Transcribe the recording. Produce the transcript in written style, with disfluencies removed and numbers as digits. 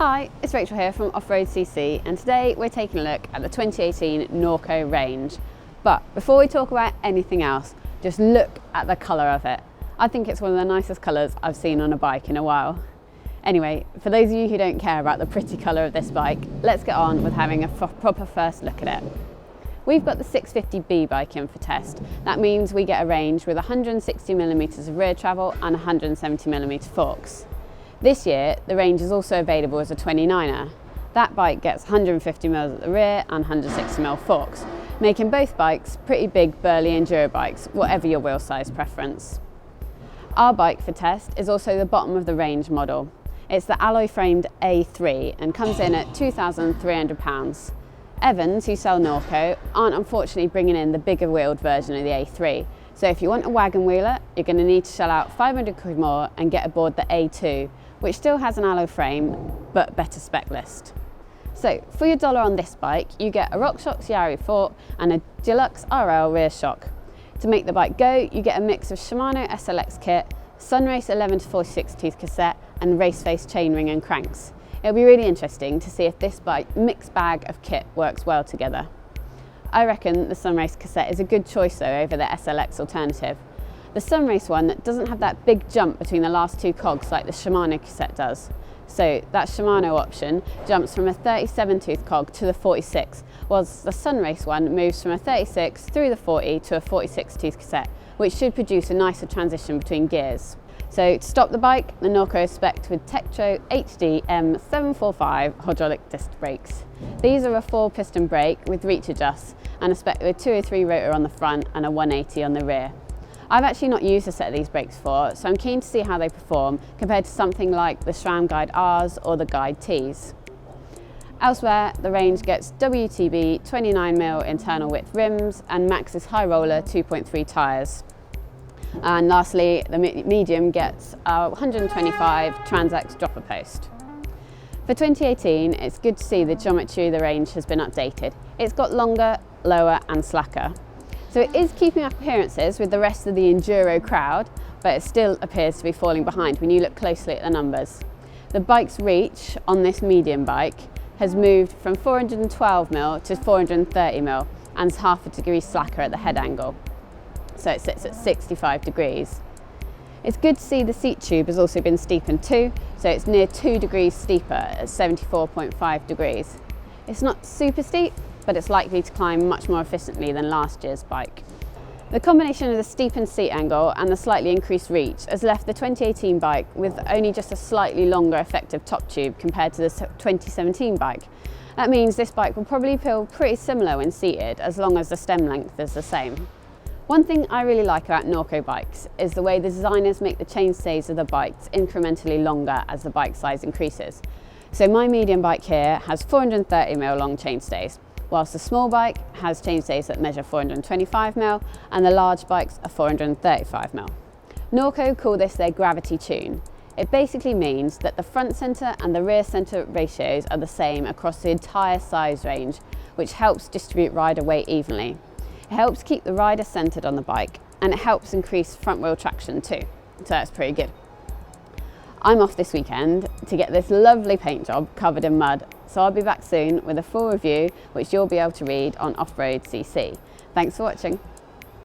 Hi, it's Rachel here from off.road.cc, and today we're taking a look at the 2018 Norco Range. But before we talk about anything else, just look at the colour of it. I think it's one of the nicest colours I've seen on a bike in a while. Anyway, for those of you who don't care about the pretty colour of this bike, let's get on with having a proper first look at it. We've got the 650B bike in for test. That means we get a range with 160mm of rear travel and 170mm forks. This year, the Range is also available as a 29er. That bike gets 150mm at the rear and 160mm forks, making both bikes pretty big, burly enduro bikes, whatever your wheel size preference. Our bike for test is also the bottom of the Range model. It's the alloy-framed A3 and comes in at £2,300. Evans, who sell Norco, aren't unfortunately bringing in the bigger wheeled version of the A3. So if you want a wagon wheeler, you're going to need to shell out 500 quid more and get aboard the A2, which still has an alloy frame, but better spec list. So for your $1 on this bike, you get a RockShox Yari fork and a Deluxe RL rear shock. To make the bike go, you get a mix of Shimano SLX kit, Sunrace 11 to 46 tooth cassette, and race face chainring and cranks. It'll be really interesting to see if this bike mixed bag of kit works well together. I reckon the Sunrace cassette is a good choice though over the SLX alternative. The Sunrace one doesn't have that big jump between the last two cogs like the Shimano cassette does. So that Shimano option jumps from a 37 tooth cog to the 46, whilst the Sunrace one moves from a 36 through the 40 to a 46 tooth cassette, which should produce a nicer transition between gears. So to stop the bike, the Norco is spec'd with Tektro HD M745 hydraulic disc brakes. These are a 4-piston brake with reach adjusts and are spec'd with 203 rotor on the front and a 180 on the rear. I've actually not used a set of these brakes before, so I'm keen to see how they perform compared to something like the SRAM Guide Rs or the Guide Ts. Elsewhere, the Range gets WTB 29mm internal width rims and Maxxis high roller 2.3 tyres. And lastly, the medium gets a 125 Transax dropper post. For 2018, it's good to see the geometry of the Range has been updated. It's got longer, lower and slacker. So it is keeping up appearances with the rest of the enduro crowd, but it still appears to be falling behind when you look closely at the numbers. The bike's reach on this medium bike has moved from 412mm to 430mm and is half a degree slacker at the head angle. So it sits at 65 degrees. It's good to see the seat tube has also been steepened too, so it's near 2 degrees steeper at 74.5 degrees. It's not super steep, but it's likely to climb much more efficiently than last year's bike. The combination of the steepened seat angle and the slightly increased reach has left the 2018 bike with only just a slightly longer effective top tube compared to the 2017 bike. That means this bike will probably feel pretty similar when seated as long as the stem length is the same. One thing I really like about Norco bikes is the way the designers make the chainstays of the bikes incrementally longer as the bike size increases. So my medium bike here has 430mm long chainstays, whilst the small bike has chainstays that measure 425mm and the large bikes are 435mm. Norco call this their gravity tune. It basically means that the front centre and the rear centre ratios are the same across the entire size range, which helps distribute rider weight evenly. It helps keep the rider centred on the bike and it helps increase front wheel traction too, so that's pretty good. I'm off this weekend to get this lovely paint job covered in mud, so I'll be back soon with a full review which you'll be able to read on off.road.cc. Thanks for watching.